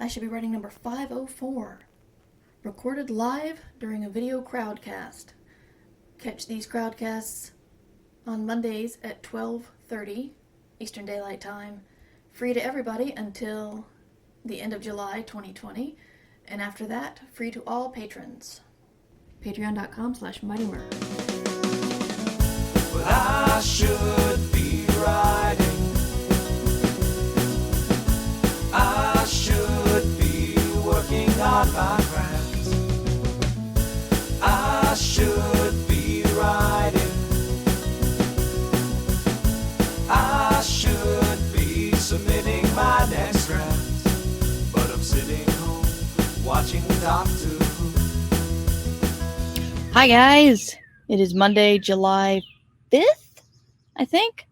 I should be writing number 504. Recorded live during a video crowdcast. Catch these crowdcasts on Mondays at 12:30 Eastern Daylight Time. Free to everybody until the end of July 2020. And after that, free to all patrons. Patreon.com/MightyMurr. But I should be writing. I should be working on my craft. I should be writing. I should be submitting my next draft. But I'm sitting home watching Doctor Who. Hi guys, it is Monday, July 5th, I think,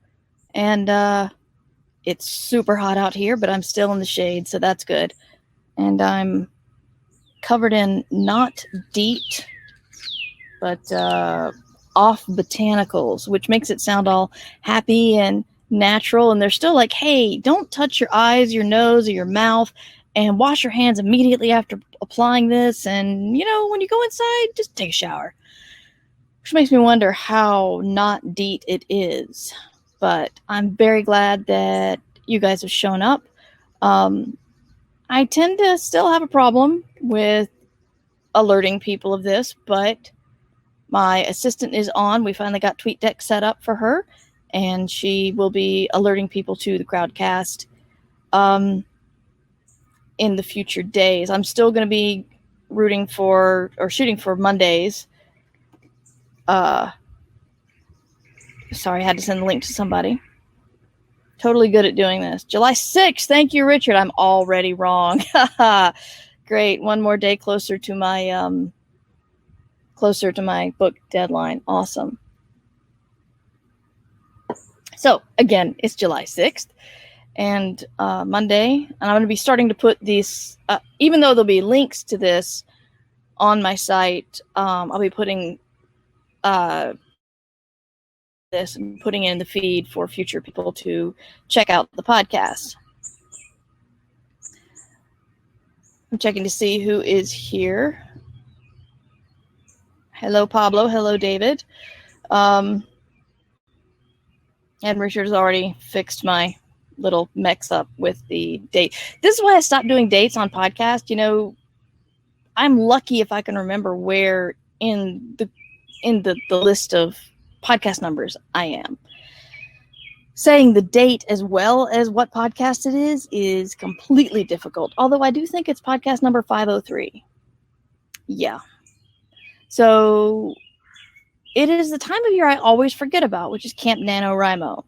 and it's super hot out here, but I'm still in the shade, so that's good. And I'm covered in not DEET, but off botanicals, which makes it sound all happy and natural, and they're still like, hey, don't touch your eyes, your nose, or your mouth, and wash your hands immediately after applying this, and, you know, when you go inside, just take a shower. Which makes me wonder how not DEET it is. But I'm very glad that you guys have shown up. I tend to still have a problem with alerting people of this, but my assistant is on. We finally got TweetDeck set up for her, and she will be alerting people to the crowdcast in the future days. I'm still going to be rooting for or shooting for Mondays. Sorry, I had to send the link to somebody. Totally good at doing this. July 6th. Thank you, Richard. I'm already wrong. Great. One more day closer to my book deadline. Awesome. So again, it's July 6th and Monday, and I'm going to be starting to put these, even though there'll be links to this on my site, I'll be putting this and putting it in the feed for future people to check out the podcast. I'm checking to see who is here. Hello, Pablo. Hello, David. And Richard has already fixed my little mix up with the date. This is why I stopped doing dates on podcast. You know, I'm lucky if I can remember where in the list of podcast numbers I am. Saying the date as well as what podcast it is completely difficult. Although I do think it's podcast number 503. Yeah. So it is the time of year I always forget about, which is Camp NaNoWriMo.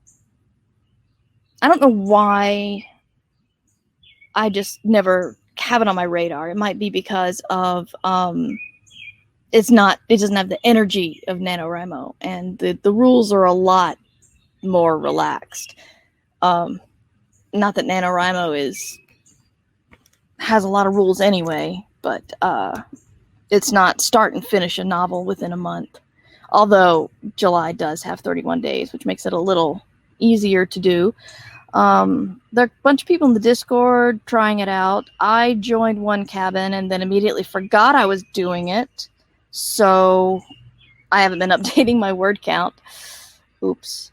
I don't know why I just never have it on my radar. It might be because of it doesn't have the energy of NaNoWriMo, and the rules are a lot more relaxed. Not that NaNoWriMo has a lot of rules anyway, but it's not start and finish a novel within a month. Although July does have 31 days, which makes it a little easier to do. There are a bunch of people in the Discord trying it out. I joined one cabin and then immediately forgot I was doing it. So I haven't been updating my word count. Oops.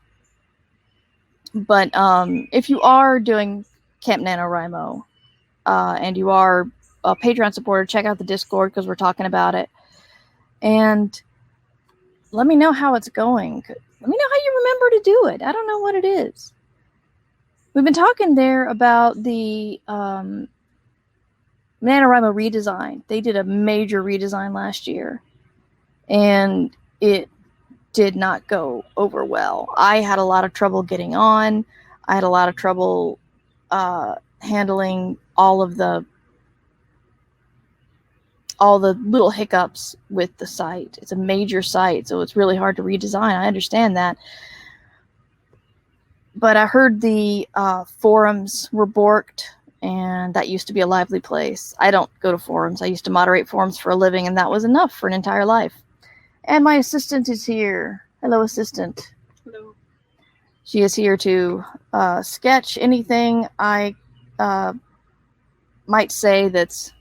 But if you are doing Camp NaNoWriMo and you are a Patreon supporter, check out the Discord because we're talking about it. And let me know how it's going. Let me know how you remember to do it. I don't know what it is. We've been talking there about the NaNoWriMo redesign. They did a major redesign last year, and it did not go over well. I had a lot of trouble getting on. I had a lot of trouble handling all the little hiccups with the site. It's a major site, so it's really hard to redesign. I understand that. But I heard the forums were borked, and that used to be a lively place. I don't go to forums. I used to moderate forums for a living, and that was enough for an entire life. And my assistant is here. Hello, assistant. Hello. She is here to sketch anything I might say that's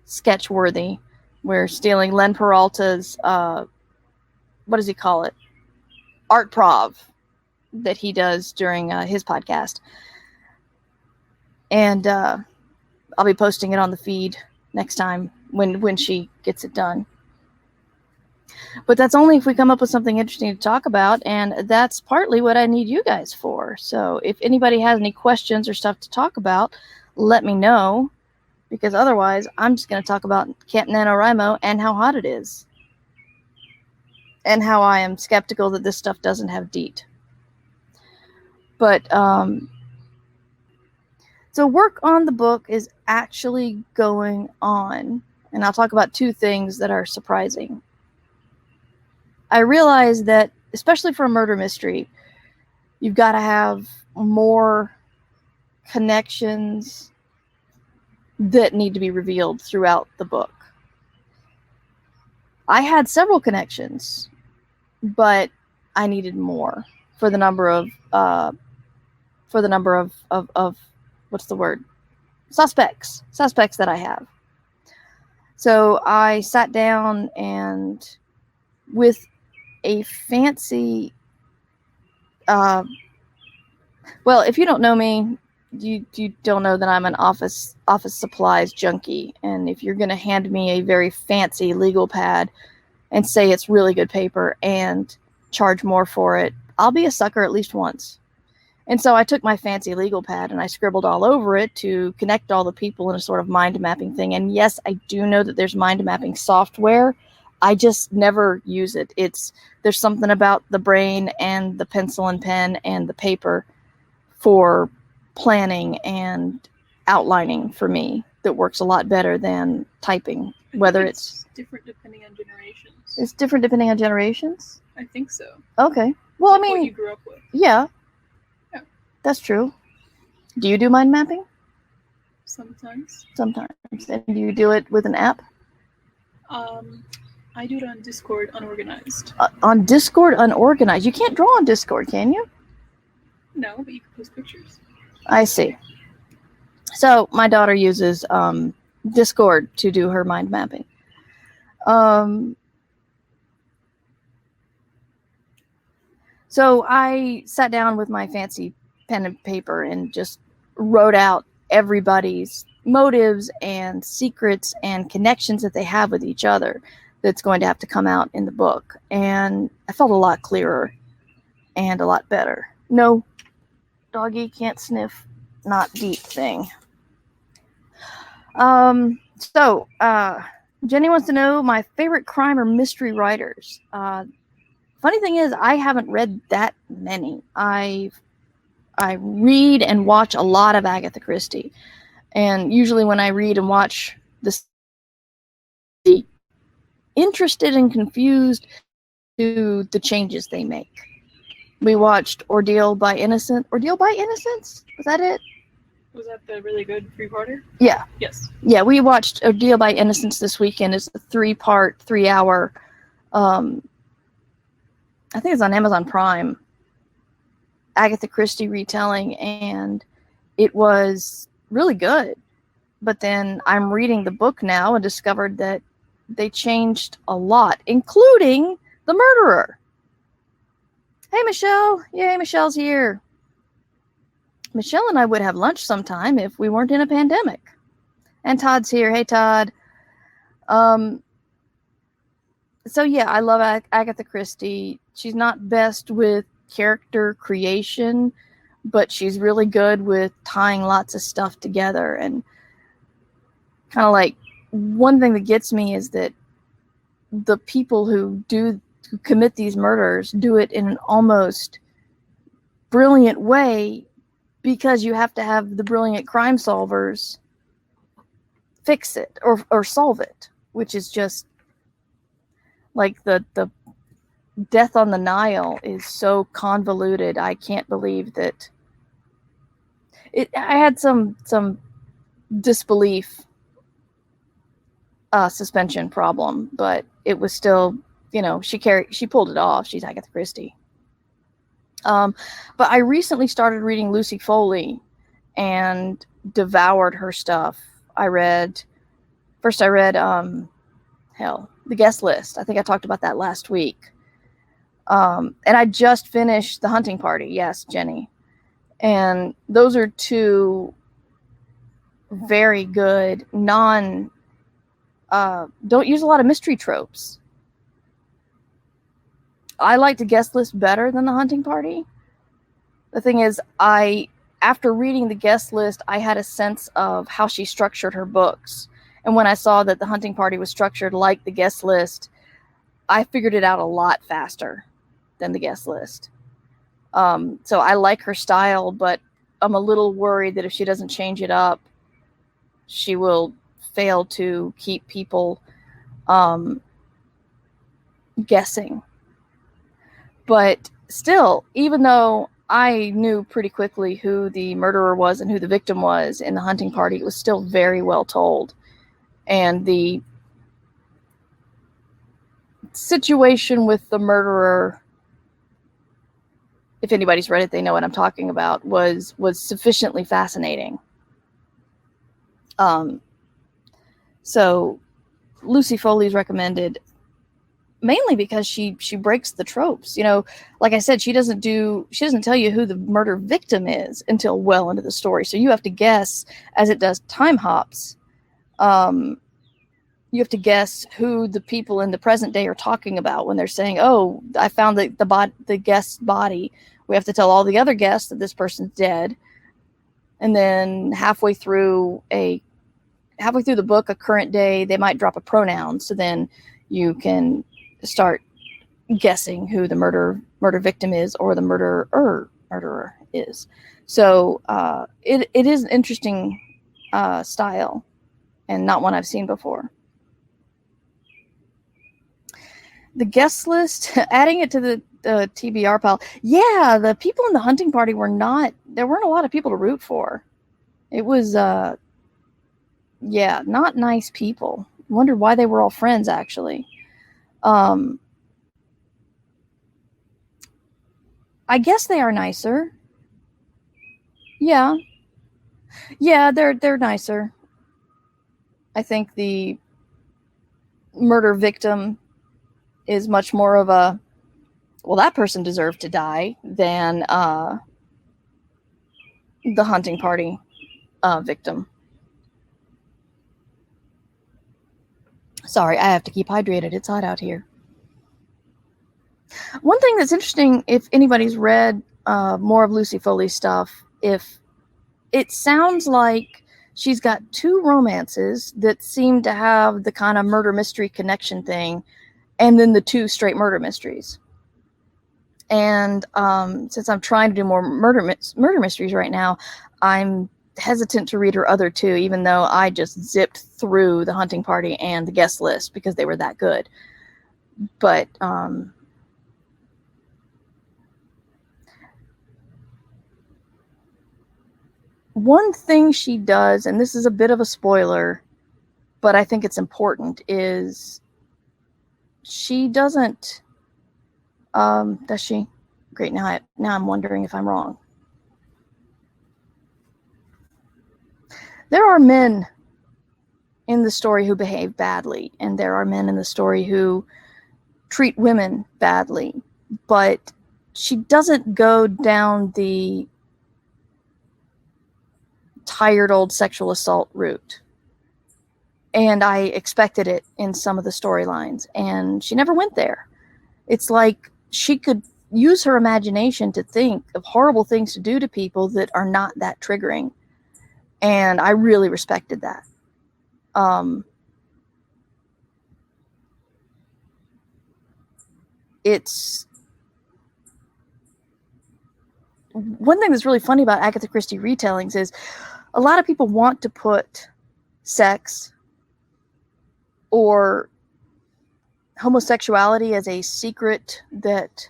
sketch worthy. We're stealing Len Peralta's, what does he call it? Art prov that he does during his podcast. And I'll be posting it on the feed next time when she gets it done. But that's only if we come up with something interesting to talk about, and that's partly what I need you guys for. So if anybody has any questions or stuff to talk about, let me know, because otherwise I'm just going to talk about Camp NaNoWriMo and how hot it is, and how I am skeptical that this stuff doesn't have DEET. But so work on the book is actually going on, and I'll talk about two things that are surprising. I realize that, especially for a murder mystery, you've got to have more connections that need to be revealed throughout the book. I had several connections, but I needed more for the number of what's the word? Suspects that I have. So I sat down and with a fancy, well, if you don't know me, you don't know that I'm an office supplies junkie. And if you're going to hand me a very fancy legal pad and say it's really good paper and charge more for it, I'll be a sucker at least once. And so I took my fancy legal pad and I scribbled all over it to connect all the people in a sort of mind mapping thing. And yes, I do know that there's mind mapping software. I just never use it. There's something about the brain and the pencil and pen and the paper for planning and outlining for me that works a lot better than typing. Whether it's different depending on generations. It's different depending on generations? I think so. Okay. Well, Like I mean, what you grew up with. Yeah. Yeah. That's true. Do you do mind mapping? Sometimes. Sometimes. And do you do it with an app? I do it on Discord unorganized. On Discord unorganized? You can't draw on Discord, can you? No, but you can post pictures. I see. So my daughter uses Discord to do her mind mapping. So I sat down with my fancy pen and paper and just wrote out everybody's motives and secrets and connections that they have with each other that's going to have to come out in the book. And I felt a lot clearer and a lot better. No, doggy can't sniff, not deep thing. So Jenny wants to know my favorite crime or mystery writers. Funny thing is, I haven't read that many. I read and watch a lot of Agatha Christie. And usually when I read and watch this, interested and confused to the changes they make. We watched Ordeal by Innocence. Ordeal by Innocence? Was that it? Was that the really good 3-parter? Yeah. Yes. Yeah, we watched Ordeal by Innocence this weekend. It's a 3-part, 3-hour, I think it's on Amazon Prime, Agatha Christie retelling, and it was really good. But then I'm reading the book now and discovered that they changed a lot, including the murderer. Hey, Michelle. Yay, Michelle's here. Michelle and I would have lunch sometime if we weren't in a pandemic. And Todd's here. Hey, Todd. So, yeah, I love Agatha Christie. She's not best with character creation, but she's really good with tying lots of stuff together. And kind of like, one thing that gets me is that the people who commit these murders do it in an almost brilliant way, because you have to have the brilliant crime solvers fix it or solve it, which is just like the Death on the Nile is so convoluted. I can't believe that I had some disbelief suspension problem, but it was still, she pulled it off. She's Agatha Christie. But I recently started reading Lucy Foley and devoured her stuff. I read The Guest List. I think I talked about that last week. And I just finished The Hunting Party. Yes, Jenny. And those are two very good don't use a lot of mystery tropes. I like The Guest List better than The Hunting Party. The thing is, after reading The Guest List, I had a sense of how she structured her books. And when I saw that The Hunting Party was structured like The Guest List, I figured it out a lot faster than The Guest List. So I like her style, but I'm a little worried that if she doesn't change it up, she will fail to keep people guessing. But still, even though I knew pretty quickly who the murderer was and who the victim was in The Hunting Party, it was still very well told. And the situation with the murderer, if anybody's read it, they know what I'm talking about, was sufficiently fascinating. So Lucy Foley's recommended mainly because she breaks the tropes. You know, like I said, she doesn't tell you who the murder victim is until well into the story. So you have to guess, as it does time hops. You have to guess who the people in the present day are talking about when they're saying, "Oh, I found the guest's body." We have to tell all the other guests that this person's dead. And then halfway through the book, a current day, they might drop a pronoun. So then you can start guessing who the murder victim is or the murderer is. So it is an interesting style and not one I've seen before. The Guest List, adding it to the TBR pile. Yeah, the people in The Hunting Party there weren't a lot of people to root for. It was, not nice people. Wondered why they were all friends, actually. I guess they are nicer. Yeah, they're nicer. I think the murder victim is much more of a, well, that person deserved to die than the Hunting Party victim. Sorry, I have to keep hydrated. It's hot out here. One thing that's interesting, if anybody's read more of Lucy Foley's stuff, if it sounds like she's got two romances that seem to have the kind of murder mystery connection thing, and then the two straight murder mysteries. And since I'm trying to do more murder mysteries right now, I'm hesitant to read her other two, even though I just zipped through The Hunting Party and The Guest List because they were that good. But one thing she does, and this is a bit of a spoiler, but I think it's important, is she doesn't, does she? Great, now I'm wondering if I'm wrong. There are men in the story who behave badly, and there are men in the story who treat women badly, but she doesn't go down the tired old sexual assault route. And I expected it in some of the storylines, and she never went there. It's like she could use her imagination to think of horrible things to do to people that are not that triggering. And I really respected that. It's one thing that's really funny about Agatha Christie retellings is a lot of people want to put sex or homosexuality as a secret that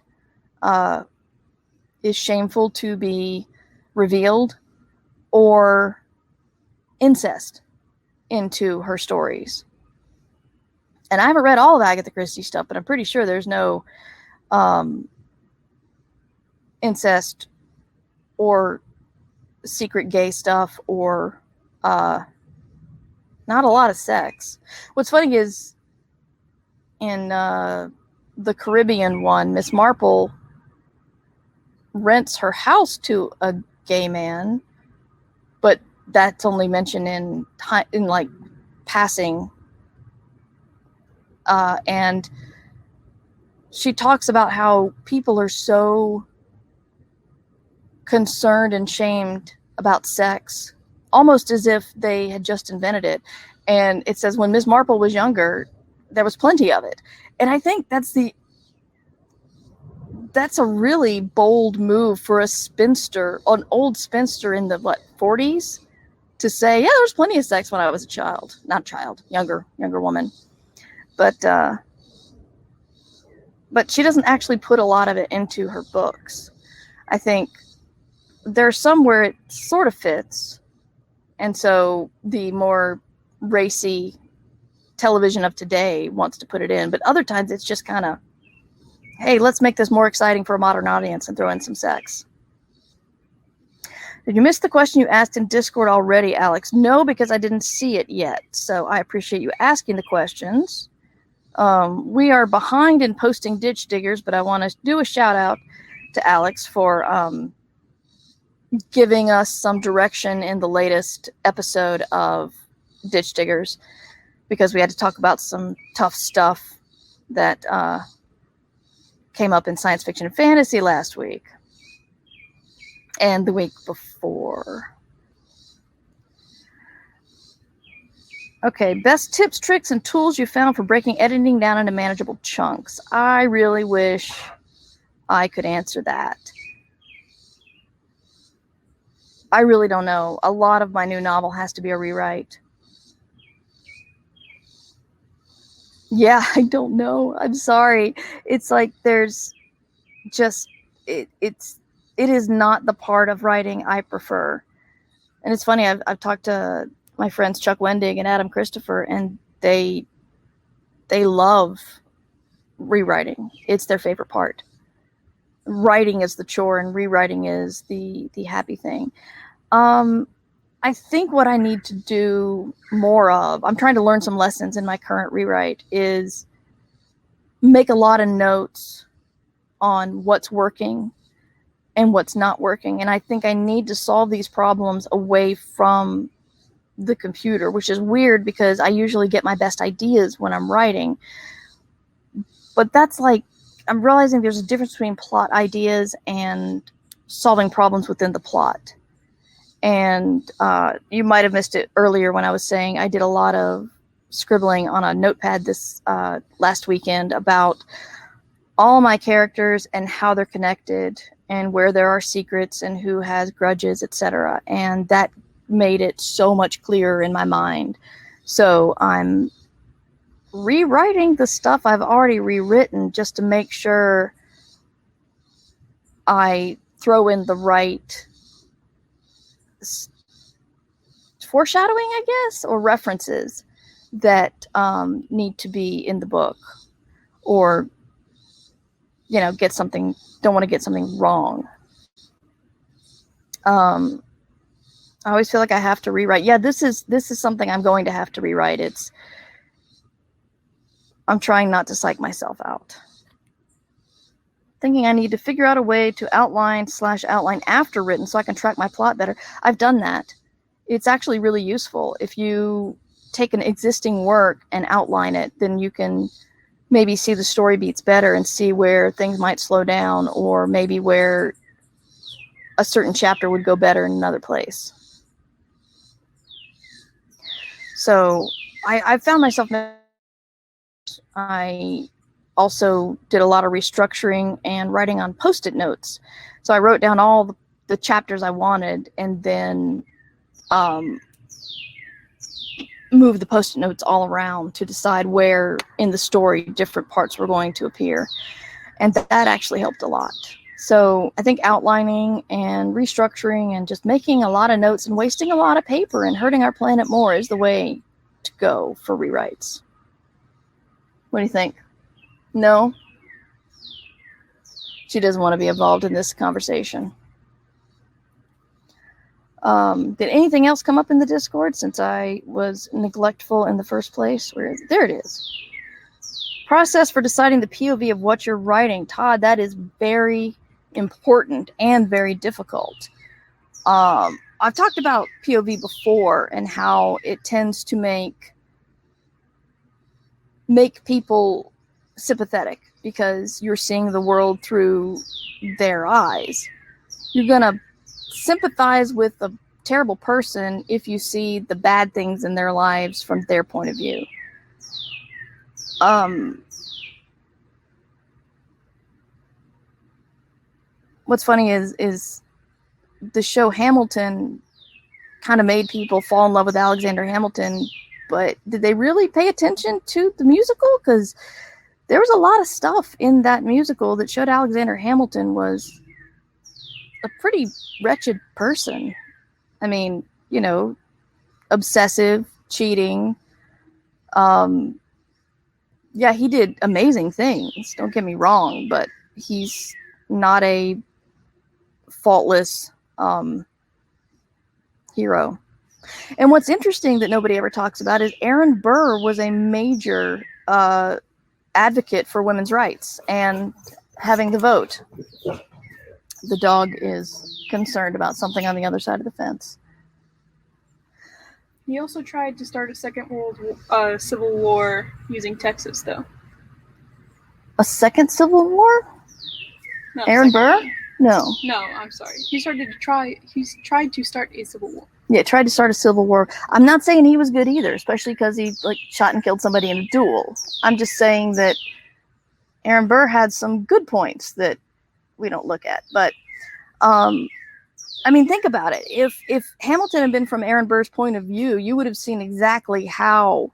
is shameful to be revealed, or incest into her stories. And I haven't read all of Agatha Christie stuff, but I'm pretty sure there's no incest or secret gay stuff or not a lot of sex. What's funny is in the Caribbean one, Miss Marple rents her house to a gay man, but that's only mentioned in like passing. And she talks about how people are so concerned and shamed about sex, almost as if they had just invented it. And it says when Miss Marple was younger, there was plenty of it. And I think that's a really bold move for a spinster, an old spinster in the 40s, to say, yeah, there was plenty of sex when I was a child. Not child, younger woman. But she doesn't actually put a lot of it into her books. I think there's some where it sort of fits. And so the more racy television of today wants to put it in. But other times it's just kind of, hey, let's make this more exciting for a modern audience and throw in some sex. Did you miss the question you asked in Discord already, Alex? No, because I didn't see it yet. So I appreciate you asking the questions. We are behind in posting Ditch Diggers, but I want to do a shout out to Alex for giving us some direction in the latest episode of Ditch Diggers, because we had to talk about some tough stuff that came up in science fiction and fantasy last week and the week before. Okay, best tips, tricks, and tools you found for breaking editing down into manageable chunks. I really wish I could answer that. I really don't know. A lot of my new novel has to be a rewrite. Yeah, I don't know. I'm sorry. It's like there's just it is not the part of writing I prefer. And it's funny, I've talked to my friends Chuck Wendig and Adam Christopher, and they love rewriting. It's their favorite part. Writing is the chore and rewriting is the happy thing. I think what I need to do more of, I'm trying to learn some lessons in my current rewrite, is make a lot of notes on what's working and what's not working. And I think I need to solve these problems away from the computer, which is weird because I usually get my best ideas when I'm writing. But that's like, I'm realizing there's a difference between plot ideas and solving problems within the plot. And you might have missed it earlier when I was saying I did a lot of scribbling on a notepad this last weekend about all my characters and how they're connected and where there are secrets and who has grudges, etc. And that made it so much clearer in my mind. So I'm rewriting the stuff I've already rewritten just to make sure I throw in the right foreshadowing, I guess, or references that need to be in the book, or don't want to get something wrong. I always feel like I have to rewrite. Yeah, this is something I'm going to have to rewrite. I'm trying not to psych myself out. Thinking I need to figure out a way to outline after written so I can track my plot better. I've done that. It's actually really useful. If you take an existing work and outline it, then you can maybe see the story beats better and see where things might slow down, or maybe where a certain chapter would go better in another place. So I found myself, I also did a lot of restructuring and writing on Post-it notes. So I wrote down all the chapters I wanted, and then moved the Post-it notes all around to decide where in the story different parts were going to appear. And that actually helped a lot. So I think outlining and restructuring and just making a lot of notes and wasting a lot of paper and hurting our planet more is the way to go for rewrites. What do you think? No? She doesn't want to be involved in this conversation. Did anything else come up in the Discord since I was neglectful in the first place? Where is it? There it is. Process for deciding the POV of what you're writing. Todd, that is very important and very difficult. I've talked about POV before and how it tends to make people sympathetic because you're seeing the world through their eyes. You're going to sympathize with a terrible person if you see the bad things in their lives from their point of view. What's funny is the show Hamilton kind of made people fall in love with Alexander Hamilton, but did they really pay attention to the musical? Because there was a lot of stuff in that musical that showed Alexander Hamilton was a pretty wretched person. I mean, you know, obsessive, cheating. Yeah, he did amazing things. Don't get me wrong, but he's not a faultless hero. And what's interesting that nobody ever talks about is Aaron Burr was a major advocate for women's rights and having the vote. The dog is concerned about something on the other side of the fence. He also tried to start a civil war using Texas, though. A second civil war? No, Aaron second Burr? one. No. No, I'm sorry. He's tried to start a civil war. Yeah, tried to start a civil war. I'm not saying he was good either, especially because he shot and killed somebody in a duel. I'm just saying that Aaron Burr had some good points that we don't look at. But I mean, think about it. If Hamilton had been from Aaron Burr's point of view, you would have seen exactly how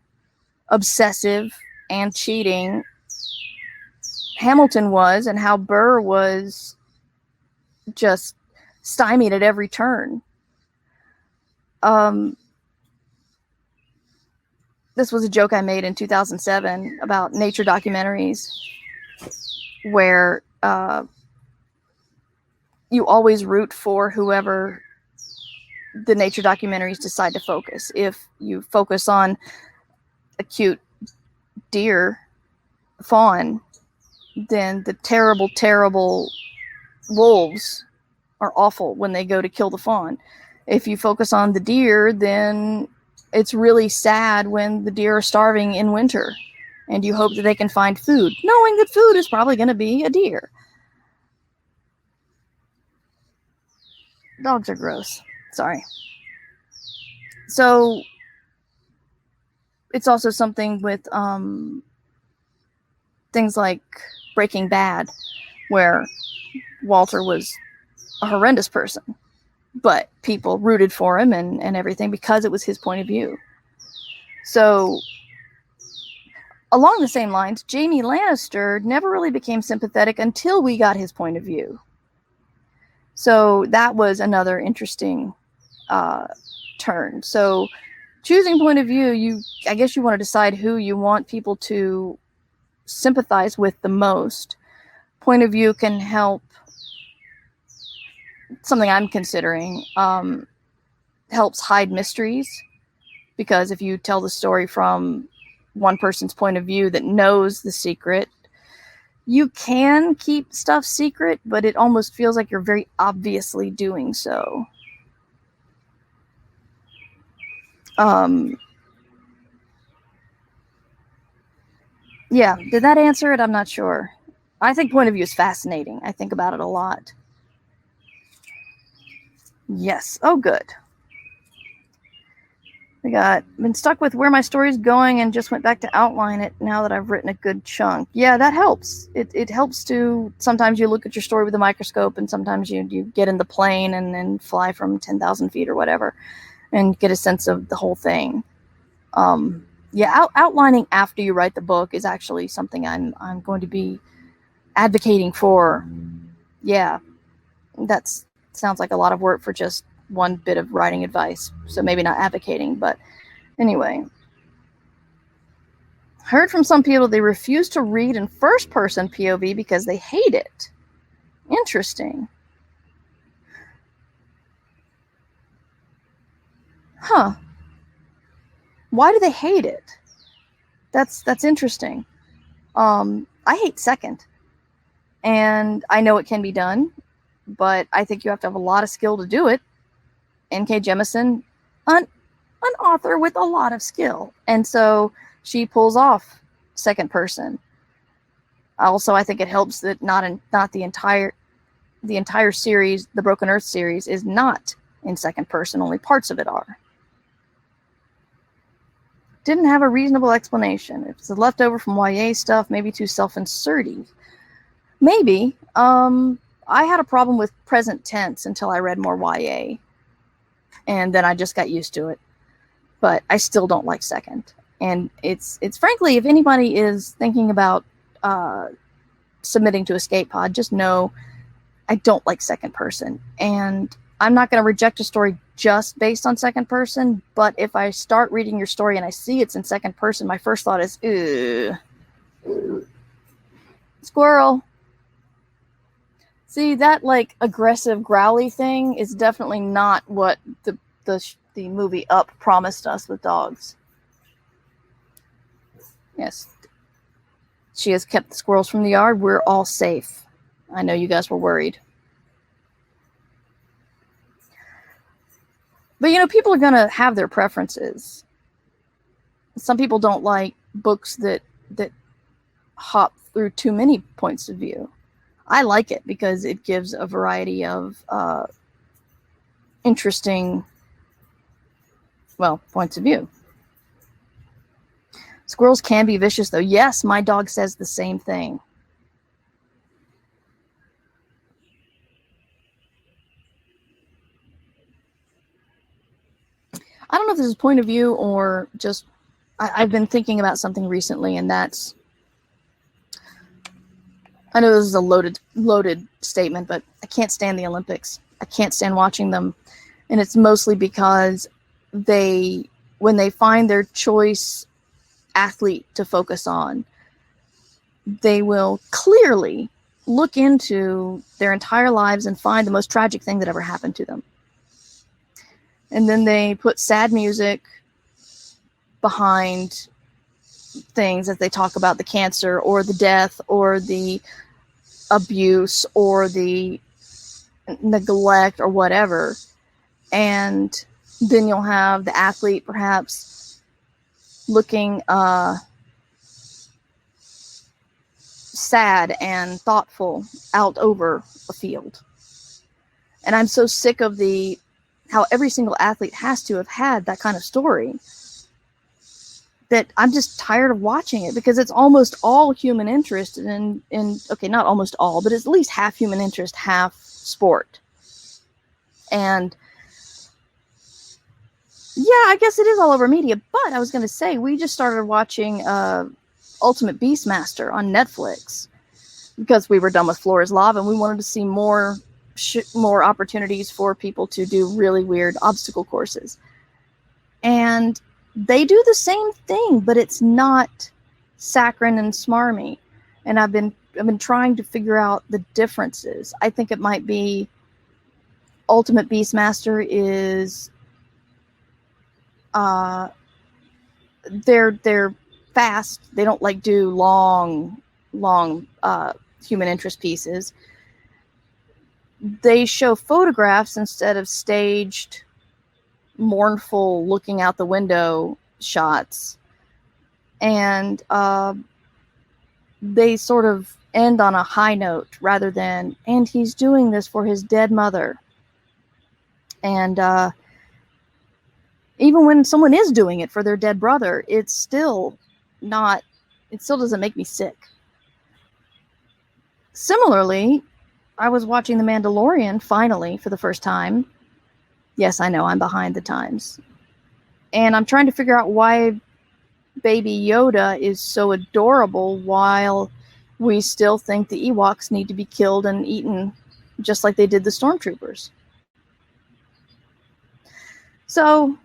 obsessive and cheating Hamilton was and how Burr was just stymied at every turn. This was a joke I made in 2007 about nature documentaries where you always root for whoever the nature documentaries decide to focus. If you focus on a cute deer fawn, then the terrible, terrible wolves are awful when they go to kill the fawn. If you focus on the deer, then it's really sad when the deer are starving in winter and you hope that they can find food, knowing that food is probably going to be a deer. Dogs are gross. Sorry. So it's also something with things like Breaking Bad, where Walter was a horrendous person, but people rooted for him and everything because it was his point of view. So along the same lines, Jaime Lannister never really became sympathetic until we got his point of view. So that was another interesting turn. So choosing point of view, I guess you want to decide who you want people to sympathize with the most. Point of view can help. Something I'm considering helps hide mysteries, because if you tell the story from one person's point of view that knows the secret, you can keep stuff secret, but it almost feels like you're very obviously doing so. Yeah, did that answer it? I'm not sure. I think point of view is fascinating. I think about it a lot. Yes. Oh, good. Been stuck with where my story's going and just went back to outline it now that I've written a good chunk. Yeah, that helps. It helps to, sometimes you look at your story with a microscope and sometimes you get in the plane and then fly from 10,000 feet or whatever and get a sense of the whole thing. Outlining after you write the book is actually something I'm going to be advocating for. Yeah, that's sounds like a lot of work for just one bit of writing advice. So maybe not advocating, but anyway. Heard from some people they refuse to read in first person POV because they hate it. Interesting. Huh. Why do they hate it? That's interesting. I hate second. And I know it can be done, but I think you have to have a lot of skill to do it. N.K. Jemisin, an author with a lot of skill. And so she pulls off second person. Also, I think it helps that not the entire series, the Broken Earth series, is not in second person. Only parts of it are. Didn't have a reasonable explanation. If it's a leftover from YA stuff, maybe too self-inserty. Maybe. I had a problem with present tense until I read more YA. And then I just got used to it. But I still don't like second. And it's frankly, if anybody is thinking about submitting to Escape Pod, just know I don't like second person. And I'm not going to reject a story just based on second person, but if I start reading your story and I see it's in second person, my first thought is, ew. Squirrel. See, that like aggressive growly thing is definitely not what the movie Up promised us with dogs. Yes. She has kept the squirrels from the yard. We're all safe. I know you guys were worried. But, you know, people are going to have their preferences. Some people don't like books that hop through too many points of view. I like it because it gives a variety of interesting, points of view. Squirrels can be vicious, though. Yes, my dog says the same thing. I don't know if this is point of view or just I've been thinking about something recently, and that's, I know this is a loaded statement, but I can't stand the Olympics. I can't stand watching them. And it's mostly because when they find their choice athlete to focus on, they will clearly look into their entire lives and find the most tragic thing that ever happened to them. And then they put sad music behind things as they talk about the cancer or the death or the abuse or the neglect or whatever. And then you'll have the athlete perhaps looking sad and thoughtful out over a field. And I'm so sick of how every single athlete has to have had that kind of story that I'm just tired of watching it, because it's almost all human interest in okay, not almost all, but it's at least half human interest, half sport. And yeah, I guess it is all over media, but I was going to say, we just started watching Ultimate Beastmaster on Netflix because we were done with Floor is Lava and we wanted to see more opportunities for people to do really weird obstacle courses. And they do the same thing, but it's not saccharine and smarmy. And I've been trying to figure out the differences. I think it might be Ultimate Beastmaster is they're fast. They don't like do long human interest pieces. They show photographs instead of staged, mournful looking out the window shots. And they sort of end on a high note rather than, and he's doing this for his dead mother. And even when someone is doing it for their dead brother, it still doesn't make me sick. Similarly, I was watching The Mandalorian finally for the first time. Yes, I know, I'm behind the times. And I'm trying to figure out why Baby Yoda is so adorable while we still think the Ewoks need to be killed and eaten just like they did the Stormtroopers. So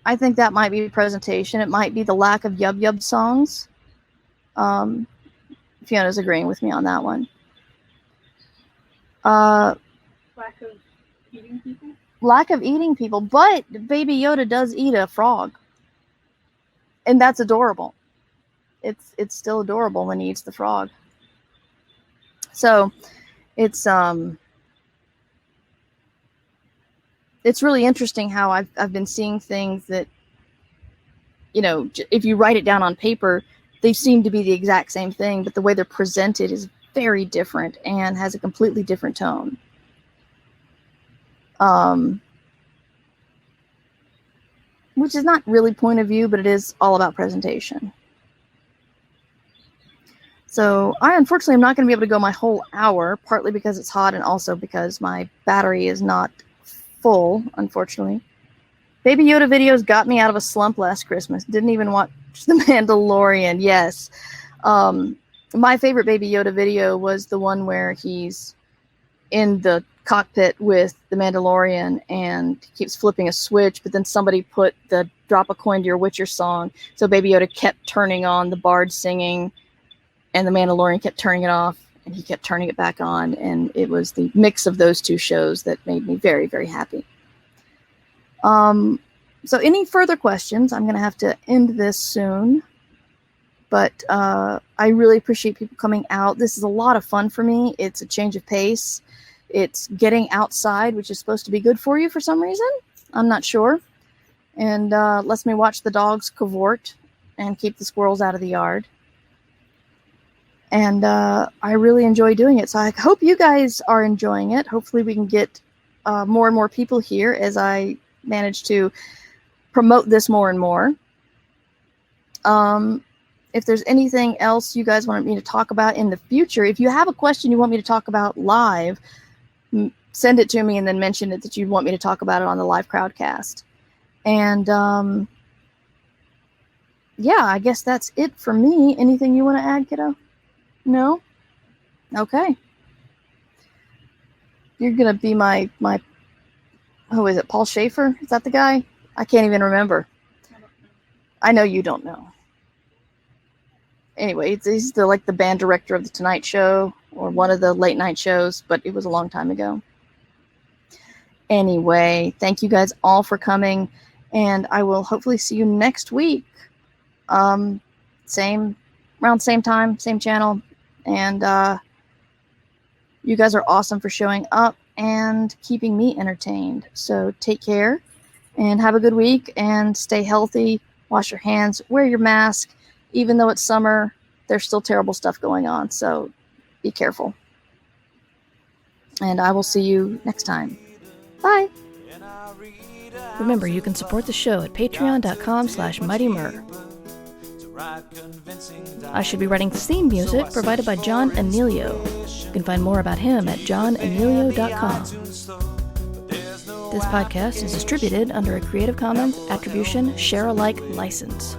I think that might be a presentation. It might be the lack of Yub Yub songs. Fiona's agreeing with me on that one. Lack of eating people? lack of eating people, but Baby Yoda does eat a frog. And that's adorable. It's still adorable when he eats the frog. So it's really interesting how I've been seeing things that, you know, if you write it down on paper, they seem to be the exact same thing, but the way they're presented is very different and has a completely different tone. Which is not really point of view, but it is all about presentation. So I unfortunately am not going to be able to go my whole hour, partly because it's hot and also because my battery is not full, unfortunately. Baby Yoda videos got me out of a slump last Christmas. Didn't even watch The Mandalorian. Yes. My favorite Baby Yoda video was the one where he's in the cockpit with the Mandalorian and keeps flipping a switch, but then somebody put the drop a coin to your Witcher song. So Baby Yoda kept turning on the bard singing, and the Mandalorian kept turning it off, and he kept turning it back on. And it was the mix of those two shows that made me very, very happy. So any further questions? I'm going to have to end this soon. But I really appreciate people coming out. This is a lot of fun for me. It's a change of pace. It's getting outside, which is supposed to be good for you for some reason. I'm not sure. And lets me watch the dogs cavort and keep the squirrels out of the yard. And I really enjoy doing it. So I hope you guys are enjoying it. Hopefully we can get more and more people here as I manage to promote this more and more. If there's anything else you guys want me to talk about in the future, if you have a question you want me to talk about live, send it to me and then mention it that you want me to talk about it on the live crowdcast. And yeah, I guess that's it for me. Anything you want to add, kiddo? No? Okay. You're going to be my, who is it, Paul Schaefer? Is that the guy? I can't even remember. I know you don't know. Anyway, he's the band director of The Tonight Show or one of the late night shows, but it was a long time ago. Anyway, thank you guys all for coming, and I will hopefully see you next week. Around same time, same channel, and you guys are awesome for showing up and keeping me entertained. So take care and have a good week and stay healthy. Wash your hands, wear your mask. Even though it's summer, there's still terrible stuff going on. So be careful. And I will see you next time. Bye. Remember, you can support the show at patreon.com/mightymur. I should be writing theme music provided by John Anelio. You can find more about him at johnanelio.com. This podcast is distributed under a Creative Commons Attribution Share-alike license.